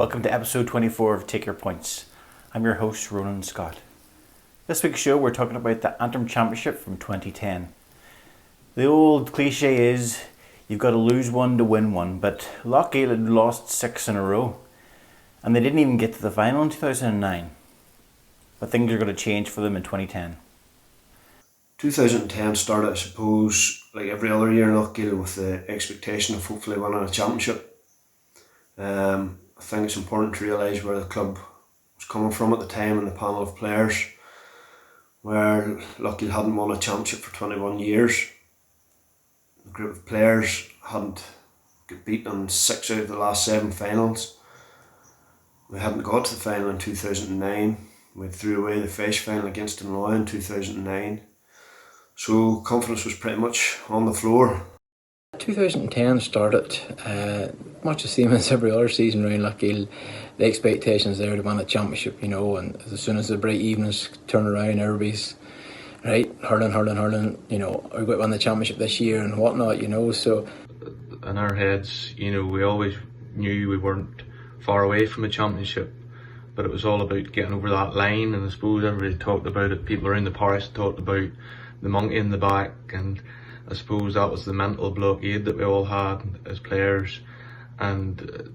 Welcome to episode 24 of Take Your Points. I'm your host, Ronan Scott. This week's show, we're talking about the Antrim Championship from 2010. The old cliche is, you've got to lose one to win one, but Loughgiel had lost 6 in a row, and they didn't even get to the final in 2009. But things are going to change for them in 2010. 2010 started, I suppose, like every other year in Loughgiel, with the expectation of hopefully winning a championship. I think it's important to realise where the club was coming from at the time and the panel of players, where Loughgiel hadn't won a championship for 21 years. The group of players hadn't got beaten in 6 out of the last 7 finals. We hadn't got to the final in 2009. We threw away the Feis final against Dunloy in 2009. So confidence was pretty much on the floor. 2010 started much the same as every other season around Loughgiel. The expectations there to win a championship, and as soon as the bright evenings turn around, everybody's right, hurling, are we going to win the championship this year and whatnot, so in our heads, we always knew we weren't far away from a championship, but it was all about getting over that line. And I suppose everybody talked about it, people around the parish talked about the monkey in the back, and I suppose that was the mental blockade that we all had as players. And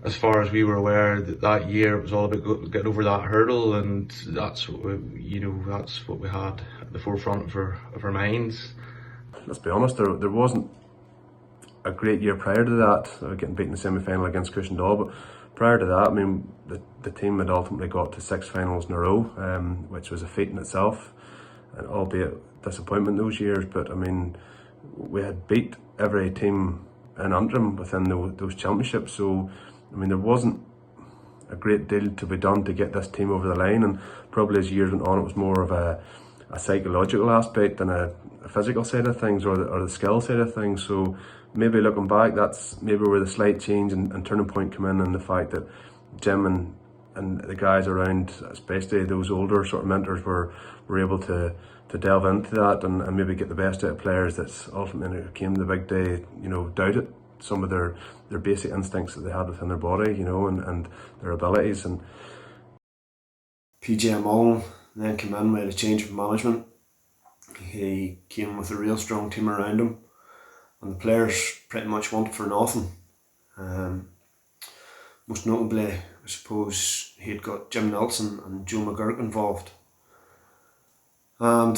as far as we were aware, that year it was all about getting over that hurdle, and that's what we had at the forefront of our minds. Let's be honest, there wasn't a great year prior to that, getting beaten in the semi-final against Cushendall, but prior to that, the team had ultimately got to 6 finals in a row, which was a feat in itself, and albeit disappointment those years. But we had beat every team in Antrim within those championships, so there wasn't a great deal to be done to get this team over the line. And probably as years went on, it was more of a psychological aspect than a physical side of things, or the skill side of things. So maybe looking back, that's maybe where the slight change and turning point come in, and the fact that Jim and the guys around, especially those older sort of mentors, were able to delve into that and maybe get the best out of players that ultimately came the big day, doubted some of their basic instincts that they had within their body, and their abilities. And PJ Mullen then came in, we had a change of management. He came with a real strong team around him, and the players pretty much wanted for nothing. Most notably, I suppose, he had got Jim Nelson and Joe McGarry involved. And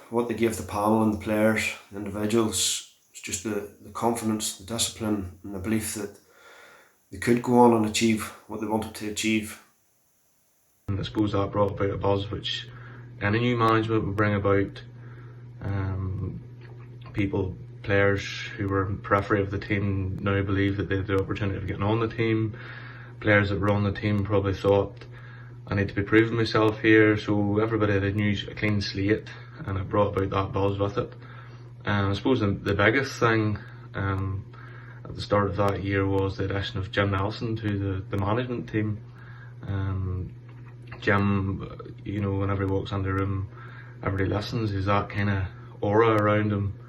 what they gave the panel and the players, the individuals, was just the confidence, the discipline, and the belief that they could go on and achieve what they wanted to achieve. And I suppose that brought about a buzz which any new management would bring about. Players who were in periphery of the team now believe that they had the opportunity of getting on the team. Players that were on the team probably thought, I need to be proving myself here. So everybody had a clean slate, and it brought about that buzz with it. And I suppose the biggest thing at the start of that year was the addition of Jim Nelson to the management team. Jim, whenever he walks in the room, everybody listens. He's that kind of aura around him.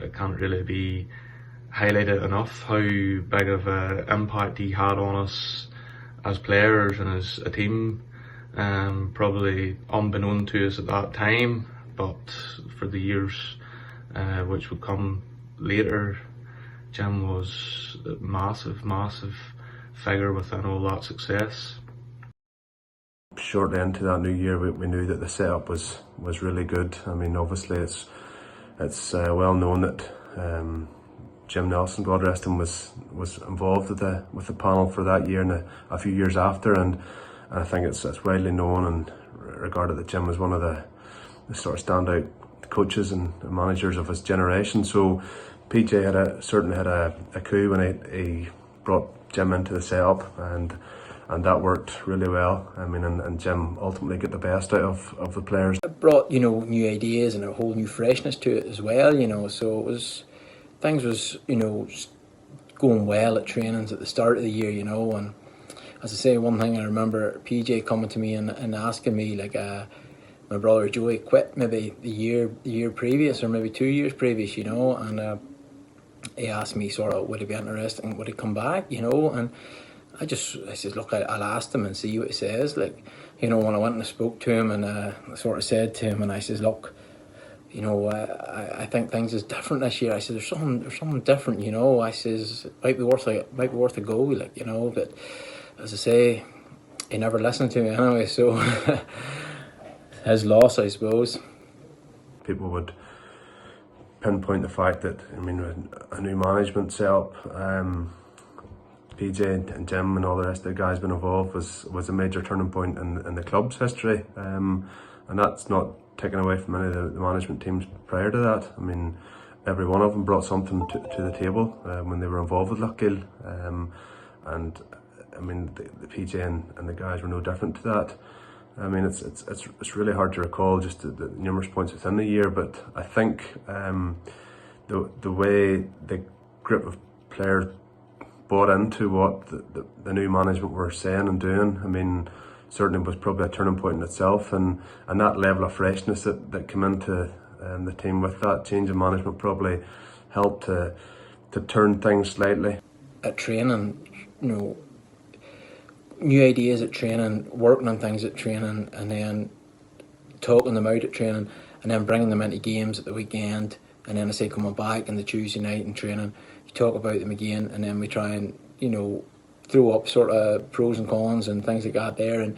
It can't really be highlighted enough how big of an impact he had on us as players and as a team. Probably unbeknown to us at that time, but for the years which would come later, Jim was a massive figure within all that success. Shortly into that new year, we knew that the setup was really good. Obviously it's well known that Jim Nelson, God rest him, was involved with the panel for that year and a few years after, and I think it's widely known and regarded that Jim was one of the sort of standout coaches and managers of his generation. So PJ certainly had a coup when he brought Jim into the setup, and that worked really well. And Jim ultimately got the best out of the players. It brought new ideas and a whole new freshness to it as well. So things was going well at trainings at the start of the year. And as I say, one thing I remember PJ coming to me and asking me, like, my brother Joey quit maybe the year previous, or maybe 2 years previous, and he asked me sort of would he be interested and would he come back, you know, and I said, look, I'll ask him and see what he says. Like, you know, when I went and spoke to him and I sort of said to him, and I says, look, you know, I think things is different this year. I said, there's something different, you know. I says, might be worth a go, like, you know. But as I say, he never listened to me anyway, so his loss, I suppose. People would pinpoint the fact that, I mean, a new management set up, PJ and Jim and all the rest of the guys been involved was a major turning point in the club's history, and that's not taken away from any of the management teams prior to that. I mean, every one of them brought something to the table when they were involved with Loughgiel, and I mean the PJ and the guys were no different to that. I mean, it's really hard to recall just the numerous points within the year, but I think the way the group of players bought into what the new management were saying and doing, I mean, certainly was probably a turning point in itself, and that level of freshness that came into the team with that change of management probably helped to turn things slightly. At training, you know, new ideas at training, working on things at training, and then talking them out at training, and then bringing them into games at the weekend, and then I say coming back on the Tuesday night and training, you talk about them again, and then we try and, you know, throw up sort of pros and cons and things like that there. And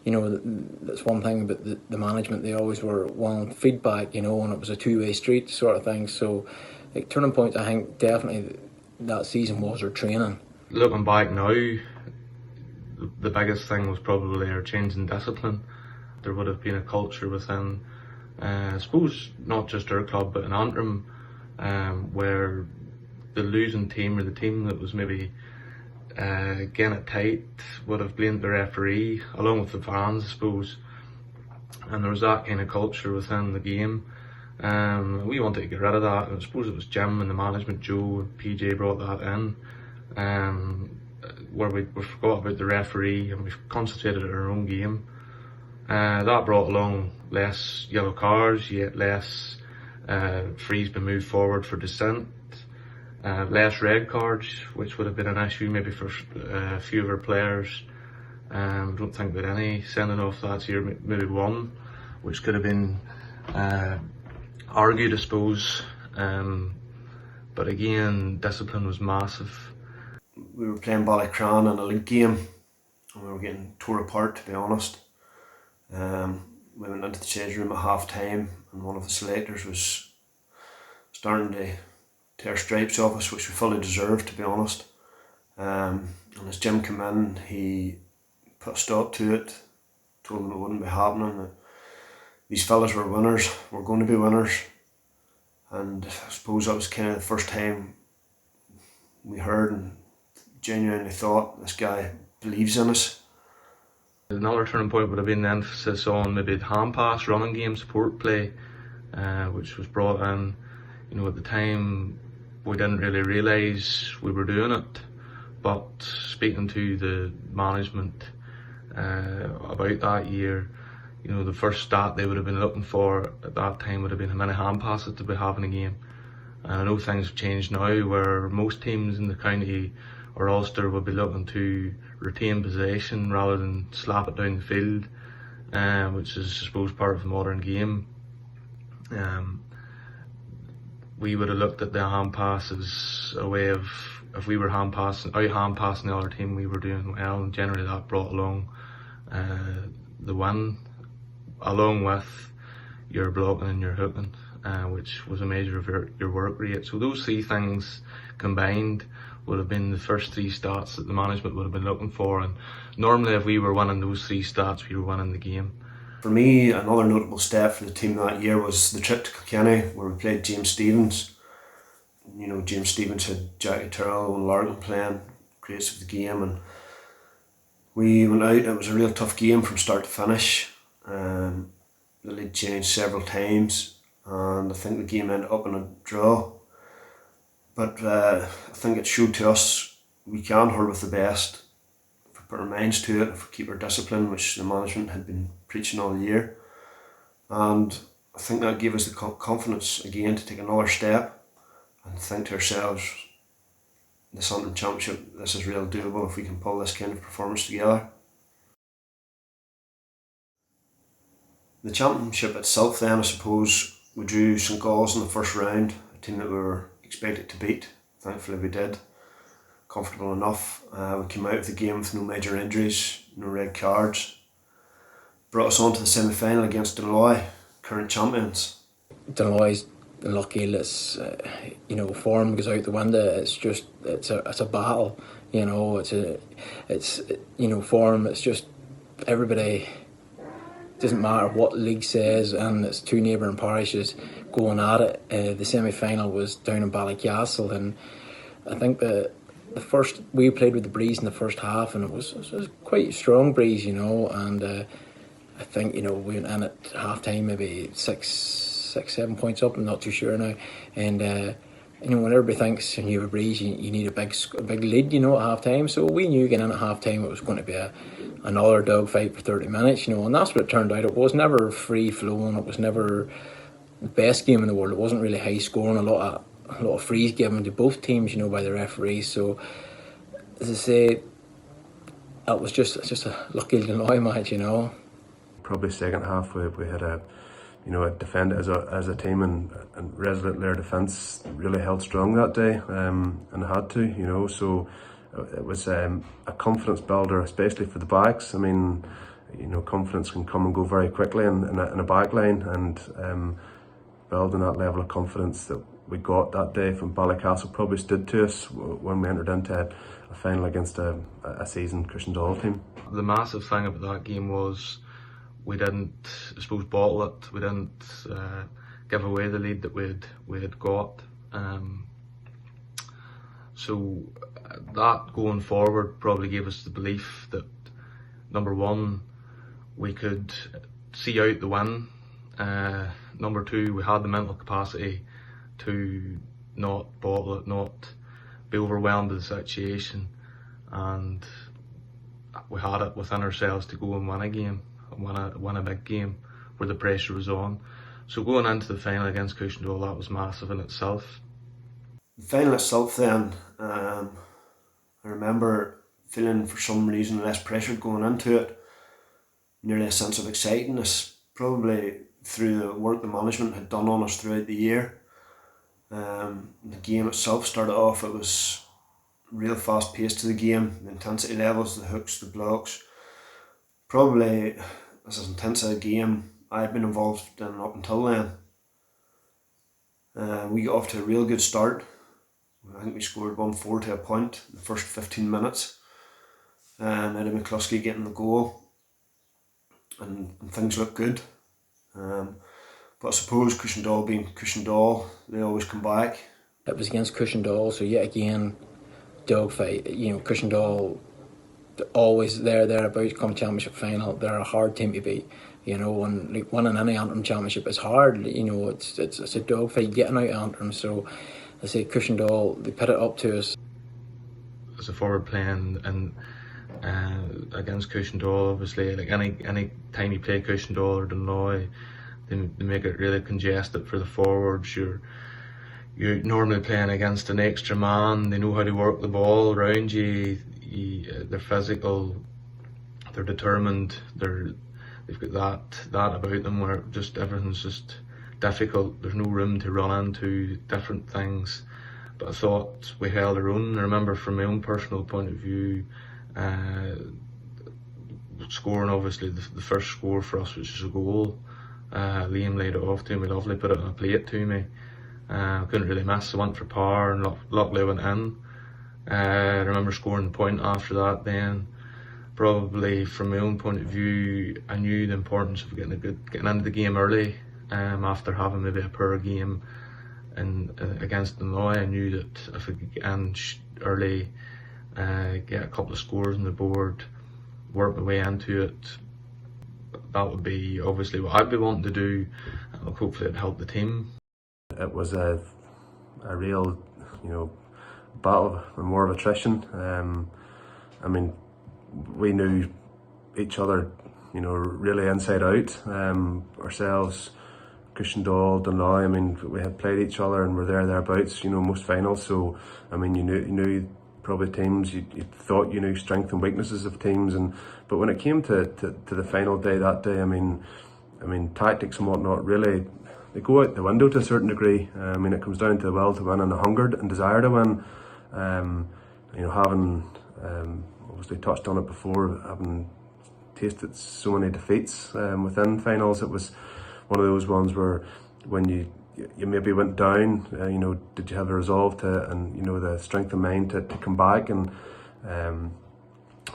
you know, that's one thing about the management, they always were wanting feedback, you know, and it was a two-way street sort of thing. So like turning point, I think definitely that season was our training. Looking back now, the biggest thing was probably our change in discipline. There would have been a culture within, I suppose, not just our club but in Antrim, where the losing team or the team that was maybe getting it tight would have blamed the referee along with the fans, I suppose, and there was that kind of culture within the game. We wanted to get rid of that, and I suppose it was Jim and the management, Joe and PJ brought that in, where we forgot about the referee and we concentrated on our own game. That brought along less yellow cards, yet less frees been moved forward for dissent. Less red cards, which would have been an issue maybe for a few of our players. Don't think that any sending off that year, maybe one, which could have been argued, I suppose. But again, discipline was massive. We were playing Ballycran in a league game, and we were getting tore apart, to be honest. We went into the change room at half time, and one of the selectors was starting to tear stripes off us, which we fully deserved, to be honest. And as Jim came in, he put a stop to it, told them it wouldn't be happening, that these fellas were winners, were going to be winners. And I suppose that was kind of the first time we heard and genuinely thought, this guy believes in us. Another turning point would have been the emphasis on maybe the hand pass, running game, support play, which was brought in. You know, at the time we didn't really realise we were doing it, but speaking to the management about that year, you know, the first stat they would have been looking for at that time would have been how many hand passes did we have in a game. And I know things have changed now, where most teams in the county or Ulster would be looking to retain possession rather than slap it down the field, which is, I suppose, part of the modern game. We would have looked at the hand pass as a way of, if we were out hand passing the other team, we were doing well, and generally that brought along the win, along with your blocking and your hooking, which was a measure of your work rate. So those three things combined would have been the first three stats that the management would have been looking for, and normally if we were winning those three stats, we were winning the game. For me, another notable step for the team that year was the trip to Kilkenny, where we played James Stephens. You know, James Stephens had Jackie Turrell and Larkin playing, greats of the game, and we went out. It was a real tough game from start to finish. The lead changed several times, and I think the game ended up in a draw. But I think it showed to us we can hurl with the best if we put our minds to it, if we keep our discipline, which the management had been preaching all year. And I think that gave us the confidence again to take another step. and think to ourselves, this Antrim Championship, this is real doable if we can pull this kind of performance together. The championship itself then, I suppose, we drew St Galls in the first round, a team that we were expected to beat. Thankfully we did. Comfortable enough. We came out of the game with no major injuries, no red cards. Brought us on to the semi-final against Loughgiel, current champions. Loughgiel's Loughgiel, it's form goes out the window. It's a battle, form. It's just everybody. Doesn't matter what league says, and it's two neighbouring parishes going at it. The semi-final was down in Ballycastle, and I think the first we played with the breeze in the first half, and it was quite a strong breeze, and I think we went in at half time maybe 6-7 points up. I'm not too sure now, and when everybody thinks when you have a breeze, you need a big lead, at half time. So we knew getting in at half time it was going to be another dogfight for 30 minutes, and that's what it turned out. It was never free flowing. It was never the best game in the world. It wasn't really high scoring. A lot of frees given to both teams, by the referees. So as I say, it was just a Loughgiel Loughgiel match, Probably second half we had a defend as a team, and resolute their defence really held strong that day, and had to, so it was a confidence builder, especially for the backs. I mean, confidence can come and go very quickly in a back line, and building that level of confidence that we got that day from Ballycastle probably stood to us when we entered into a final against a seasoned Cushendall team. The massive thing about that game was we didn't, I suppose, bottle it. We didn't give away the lead that we had got. So that going forward probably gave us the belief that, number one, we could see out the win. Number two, we had the mental capacity to not bottle it, not be overwhelmed with the situation, and we had it within ourselves to go and win a game, win a big game where the pressure was on. So going into the final against Cushendall, that was massive in itself. The final itself then, I remember feeling for some reason less pressured going into it, nearly a sense of excitedness, probably through the work the management had done on us throughout the year. The game itself started off, it was real fast pace to the game, the intensity levels, the hooks, the blocks. Probably as intense a game I'd been involved in up until then. We got off to a real good start. I think we scored 1-4 to a point in the first 15 minutes. Eddie McCloskey getting the goal, and things looked good. But I suppose Cushendall being Cushendall, they always come back. It was against Cushendall, so yet again, dogfight. Cushendall, always thereabouts come championship final. They're a hard team to beat, and winning any Antrim championship is hard. It's a dogfight getting out of Antrim. So I say Cushendall, they put it up to us. As a forward playing and against Cushendall, obviously, like any time you play Cushendall or Loughgiel, they make it really congested for the forwards. You're normally playing against an extra man. They know how to work the ball around you. They're physical, they're determined, they've got that about them where just everything's just difficult. There's no room to run into different things. But I thought we held our own. I remember from my own personal point of view, scoring obviously the first score for us, which is a goal. Liam laid it off to me, lovely, put it on a plate to me. Couldn't really miss. I went for power and luckily went in. I remember scoring the point after that. Then probably from my own point of view, I knew the importance of getting into the game early. After having maybe a poor game against Loughgiel, I knew that if I could get in early, get a couple of scores on the board, work my way into it, that would be obviously what I'd be wanting to do, and hopefully it'd help the team. It was a real, battle and more of attrition. I mean, we knew each other, really inside out. Ourselves, Cushendall, Dunloy, I mean, we had played each other and were thereabouts, you know, most finals. So, I mean, you knew probably teams, you thought you knew strength and weaknesses of teams. But when it came to the final day that day, I mean, tactics and whatnot, really, they go out the window to a certain degree. I mean, it comes down to the will to win and the hunger and desire to win. You know, having obviously touched on it before, having tasted so many defeats within finals, it was one of those ones where when you maybe went down, you know, did you have the resolve to, and you know, the strength of mind to come back and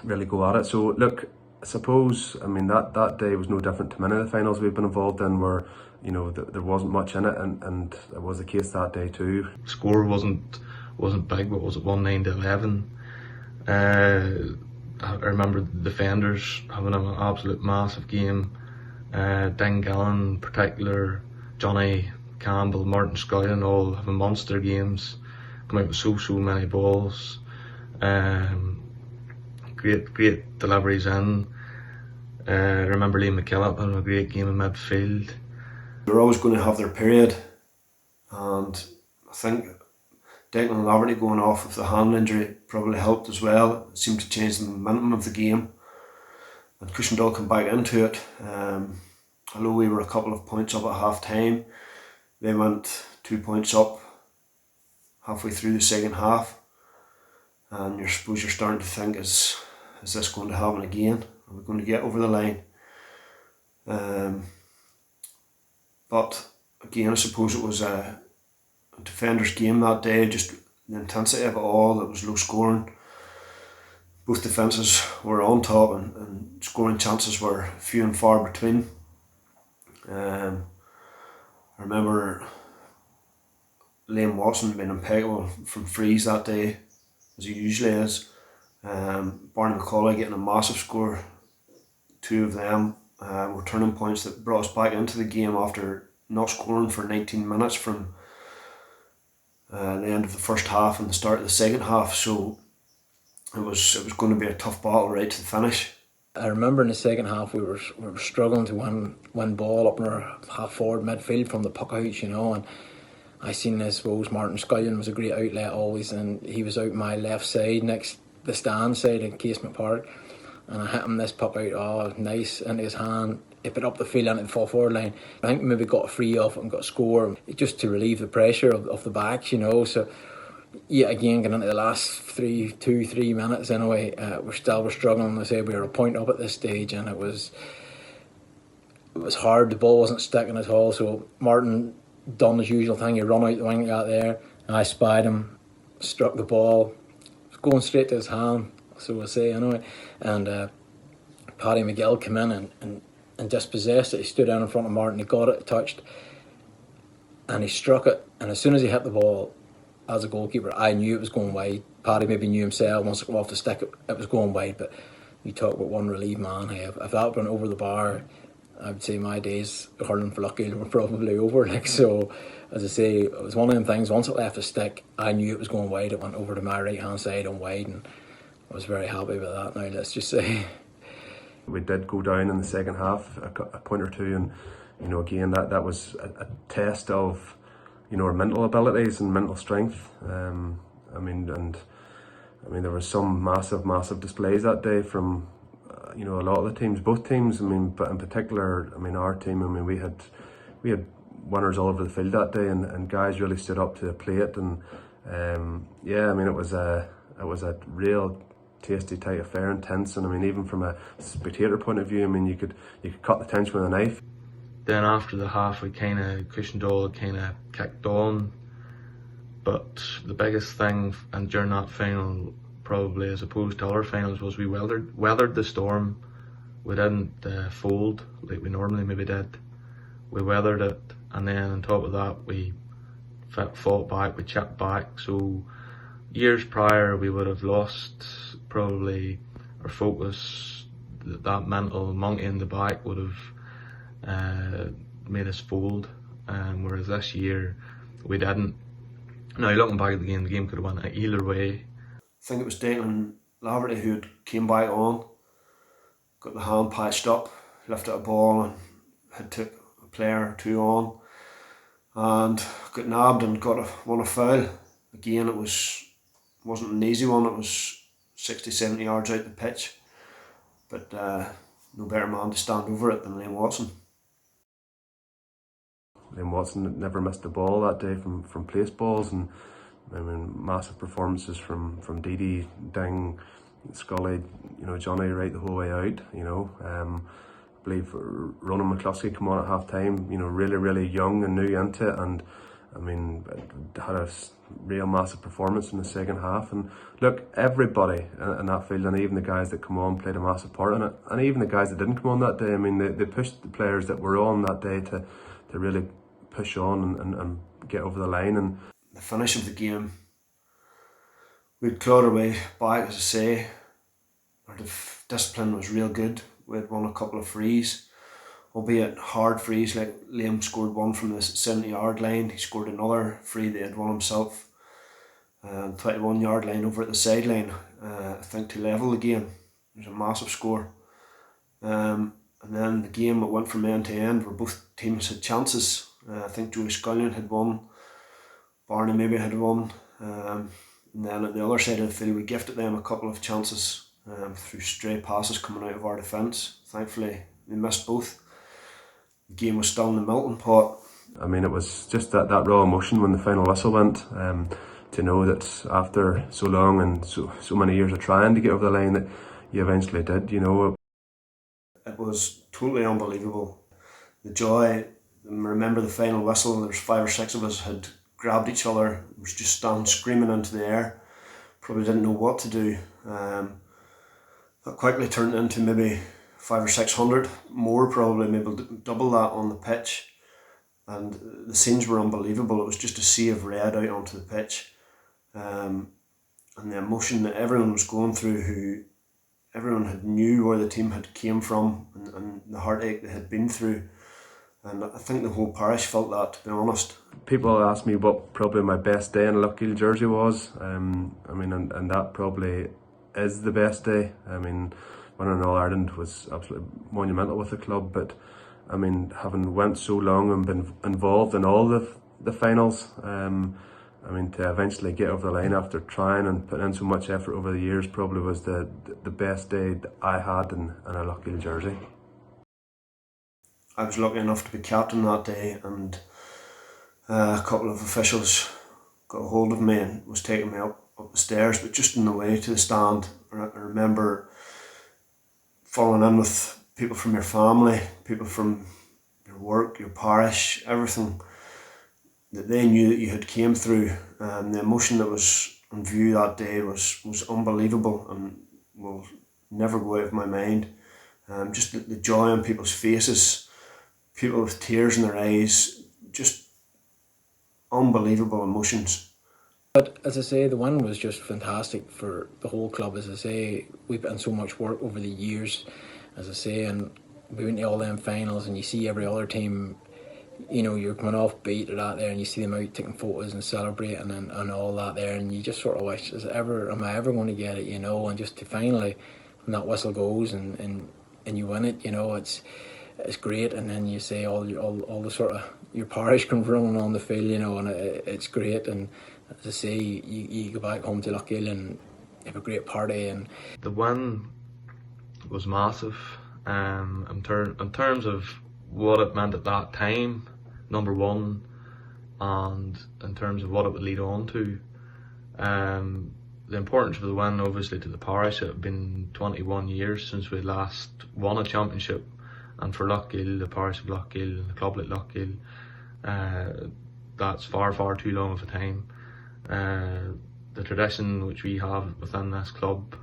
really go at it. So look, I suppose, I mean, that day was no different to many of the finals we've been involved in, where, you know, there wasn't much in it, and it was the case that day too. Score wasn't big, but was it 1-9 to 11? I remember the defenders having an absolute massive game. Ding Gallen in particular, Johnny Campbell, Martin Scullion, all having monster games, come out with so many balls. Great deliveries in. I remember Liam McKillop having a great game in midfield. They're always going to have their period, and I think Declan and Laverty going off with the hand injury probably helped as well. It seemed to change the momentum of the game, and Cushendall come back into it. Although we were a couple of points up at half time, they went 2 points up halfway through the second half, and you're starting to think, is this going to happen again? Are we going to get over the line? But again, I suppose it was a defender's game that day, just the intensity of it all. It was low scoring. Both defences were on top, and scoring chances were few and far between. I remember Liam Watson being impeccable from frees that day, as he usually is. Barney McCauley getting a massive score. Two of them were turning points that brought us back into the game after not scoring for 19 minutes from the end of the first half and the start of the second half. So it was going to be a tough battle right to the finish. I remember in the second half we were struggling to win ball up in our half forward midfield from the puck out, you know, and I seen, I suppose, Martin Scullion was a great outlet always, and he was out my left side next the stand side in Casement Park, and I hit him this puck out, nice, into his hand, hip it up the field into the full forward line. I think we maybe got a free off it and got a score, just to relieve the pressure of the backs, you know. So yeah, again, getting into the last 3 minutes anyway, we're struggling. I say we were a point up at this stage, and it was hard. The ball wasn't sticking at all. So Martin done his usual thing. He run out the wing out there, and I spied him, struck the ball, going straight to his hand. So I say anyway, and Paddy McGill came in and dispossessed it. He stood down in front of Martin. He got it touched, and he struck it. And as soon as he hit the ball, as a goalkeeper, I knew it was going wide. Paddy maybe knew himself, once it came off the stick, it was going wide. But you talk about one relieved man. Hey, if that went over the bar, I would say my days hurling for Loughgiel were probably over. Like, so, as I say, it was one of them things. Once it left the stick, I knew it was going wide. It went over to my right hand side and wide, and I was very happy with that. Now, let's just say we did go down in the second half a point or two, and you know, again, that was a test of, you know, our mental abilities and mental strength. I mean, there were some massive displays that day from, you know, a lot of the teams, both teams. I mean, but in particular, I mean, our team. I mean, we had winners all over the field that day, and guys really stood up to the plate. And yeah, I mean, it was a real tasty, tight affair, intense. And I mean, even from a spectator point of view, I mean, you could cut the tension with a knife. Then after the half, we Cushendall kicked on. But the biggest thing, and during that final, probably as opposed to other finals, was we weathered the storm. We didn't fold like we normally maybe did. We weathered it, and then on top of that, we fought back, we chipped back. So years prior, we would have lost probably our focus. That mental monkey in the back would have made us fold, whereas this year we didn't. Now, looking back at the game could have went either way. I think it was Declan Laverty who came back on, got the hand patched up, lifted a ball and had took a player or two on. and got nabbed and won a foul. Again, it wasn't an easy one. It was 60-70 yards out the pitch, but no better man to stand over it than Liam Watson. Liam Watson never missed the ball that day from place balls, and I mean massive performances from Didi, Ding, Scully, Johnny right the whole way out. I believe Ronan McCloskey come on at half time, really young and new into it, and I mean had a real massive performance in the second half. And look, everybody in that field, and even the guys that come on, played a massive part in it, and even the guys that didn't come on that day, I mean they pushed the players that were on that day to really push on and get over the line. And the finish of the game, we'd clawed our way back, as I say. Our discipline was real good. We had won a couple of frees, albeit hard frees. Like Liam scored one from the 70-yard line. He scored another free that he had won himself. 21-yard line over at the sideline, I think, to level the game. It was a massive score. And then the game, it went from end to end where both teams had chances. I think Joey Scullion had won, Barney maybe had won, and then at the other side of the field we gifted them a couple of chances through stray passes coming out of our defence. Thankfully they missed both. The game was still in the melting pot. I mean, it was just that raw emotion when the final whistle went, to know that after so long and so many years of trying to get over the line that you eventually did. It was totally unbelievable. The joy. I remember the final whistle, there's 5 or 6 of us had grabbed each other, was just standing screaming into the air, probably didn't know what to do. That quickly turned into maybe 500 or 600 more, probably maybe double that on the pitch, and the scenes were unbelievable. It was just a sea of red out onto the pitch, and the emotion that everyone was going through, everyone had knew where the team had came from, and the heartache they had been through. And I think the whole parish felt that, to be honest. People ask me what probably my best day in a Loughgiel jersey was. I mean, and that probably is the best day. I mean, winning All Ireland was absolutely monumental with the club. But I mean, having went so long and been involved in all the finals, I mean, to eventually get over the line after trying and putting in so much effort over the years, probably was the best day that I had in a Loughgiel jersey. I was lucky enough to be captain that day, and a couple of officials got a hold of me and was taking me up the stairs, but just on the way to the stand, I remember falling in with people from your family, people from your work, your parish, everything that they knew that you had came through, and the emotion that was on view that day was unbelievable and will never go out of my mind. Just the joy on people's faces, people with tears in their eyes, just unbelievable emotions. But as I say, the win was just fantastic for the whole club. As I say, we've put in so much work over the years, as I say, and we went to all them finals, and you see every other team, you're coming off beat or that there, and you see them out taking photos and celebrating and all that there, and you just sort of wish, am I ever going to get it, and just to finally, when that whistle goes and you win it, it's great. And then you say all the sort of your parish comes running on the field, and it's great. And as I say, you go back home to Loughgiel and have a great party. And the win was massive. In terms of what it meant at that time, number one, and in terms of what it would lead on to. The importance of the win, obviously, to the parish. It had been 21 years since we last won a championship, and for Loughgiel, the parish of Loughgiel, the club like Loughgiel, that's far too long of a time. The tradition which we have within this club,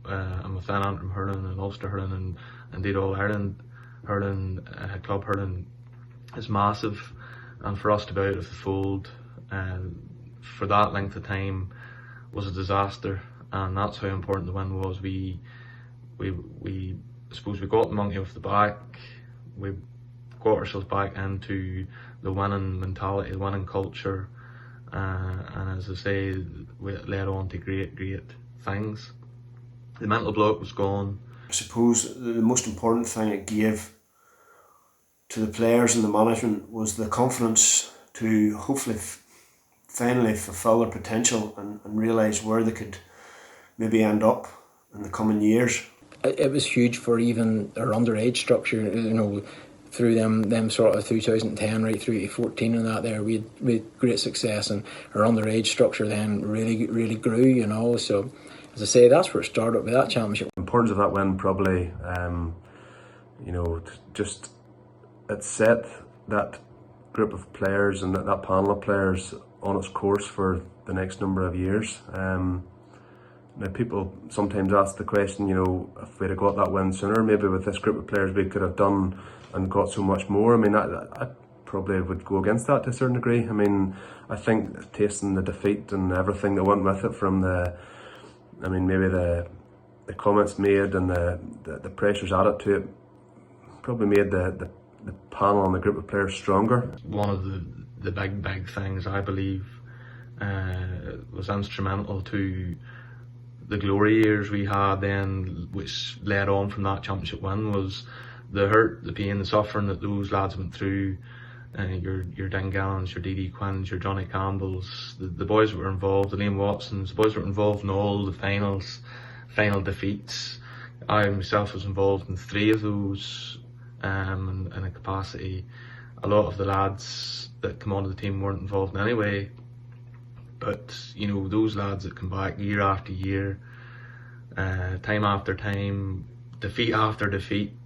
and within Antrim hurling and Ulster hurling and indeed All Ireland hurling, club hurling, is massive, and for us to be out of the fold for that length of time was a disaster, and that's how important the win was. We suppose we got the monkey off the back. We got ourselves back into the winning mentality, the winning culture, and as I say, we led on to great things. The mental block was gone. I suppose the most important thing it gave to the players and the management was the confidence to hopefully finally fulfil their potential and realise where they could maybe end up in the coming years. It was huge for even our underage structure, through them sort of 2010 right through to 14 and that there, we had great success, and our underage structure then really grew, so as I say, that's where it started with that championship. The importance of that win probably, just it set that group of players and that panel of players on its course for the next number of years. Now people sometimes ask the question, if we'd have got that win sooner, maybe with this group of players we could have done and got so much more. I mean, I probably would go against that to a certain degree. I mean, I think tasting the defeat and everything that went with it from maybe the comments made and the pressures added to it probably made the panel and the group of players stronger. One of the big things I believe was instrumental to the glory years we had then, which led on from that championship win, was the hurt, the pain, the suffering that those lads went through. Your Dingallans, your D.D. Quinns, your Johnny Campbells, the boys that were involved, the Liam Watsons, the boys that were involved in all the final defeats. I myself was involved in 3 of those in a capacity. A lot of the lads that come onto the team weren't involved in any way, but those lads that come back year after year, time after time, defeat after defeat.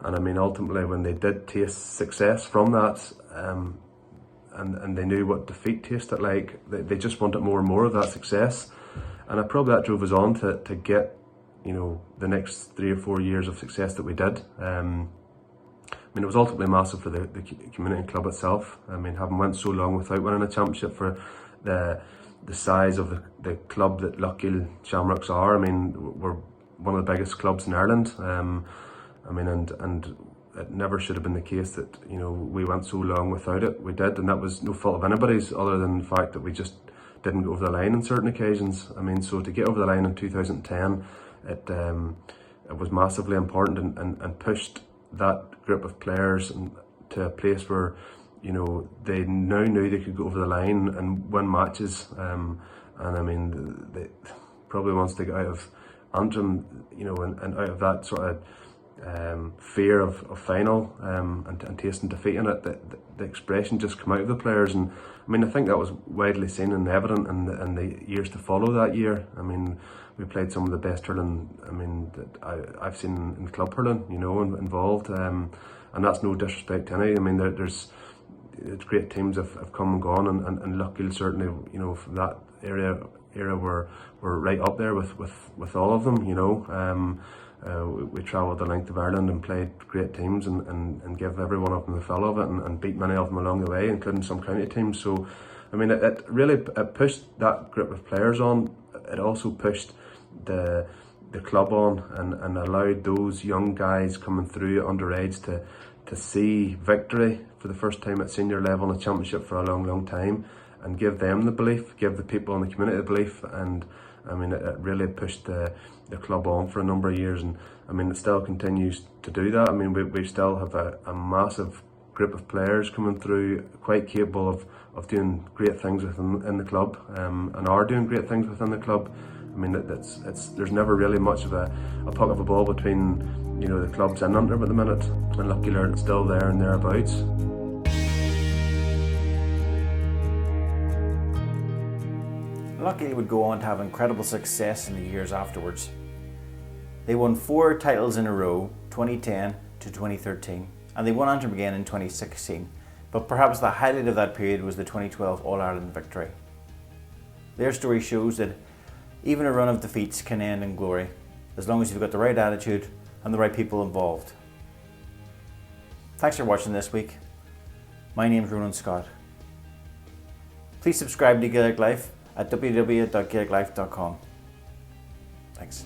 And I mean, ultimately, when they did taste success from that, and they knew what defeat tasted like, they just wanted more and more of that success. And probably that drove us on to get, the next 3 or 4 years of success that we did. I mean, it was ultimately massive for the community club itself. I mean, having went so long without winning a championship, for the size of the club that Loughgiel Shamrocks are. I mean, we're one of the biggest clubs in Ireland. I mean, and it never should have been the case that, we went so long without it. We did, and that was no fault of anybody's, other than the fact that we just didn't go over the line on certain occasions. I mean, so to get over the line in 2010, it was massively important and pushed that group of players to a place where, they now knew they could go over the line and win matches. And I mean, they probably wants to get out of Antrim, and out of that sort of fear of final and tasting defeat in it. The expression just come out of the players, and I mean, I think that was widely seen and evident in the years to follow that year. I mean, we played some of the best hurling, that I've seen in club hurling, involved, and that's no disrespect to any. I mean, there's great teams have come and gone, and Loughgiel certainly, from that era were right up there with all of them. We travelled the length of Ireland and played great teams and gave every one of them the feel of it, and beat many of them along the way, including some county teams. So, I mean, it really pushed that group of players on. It also pushed the club on and allowed those young guys coming through underage to see victory for the first time at senior level in a championship for a long time, and give them the belief, give the people in the community the belief. And I mean, it really pushed the club on for a number of years, and I mean, it still continues to do that. I mean, we still have a massive group of players coming through, quite capable of doing great things within the club, and are doing great things within the club. I mean, there's never really much of a puck of a ball between the clubs in Antrim at the minute, and Loughgiel are still there and thereabouts. Loughgiel would go on to have incredible success in the years afterwards. They won 4 titles in a row, 2010 to 2013, and they won Antrim again in 2016, but perhaps the highlight of that period was the 2012 All-Ireland victory. Their story shows that even a run of defeats can end in glory, as long as you've got the right attitude and the right people involved. Thanks for watching this week. My name's Ronan Scott. Please subscribe to Gaelic Life at www.gaeliclife.com. Thanks.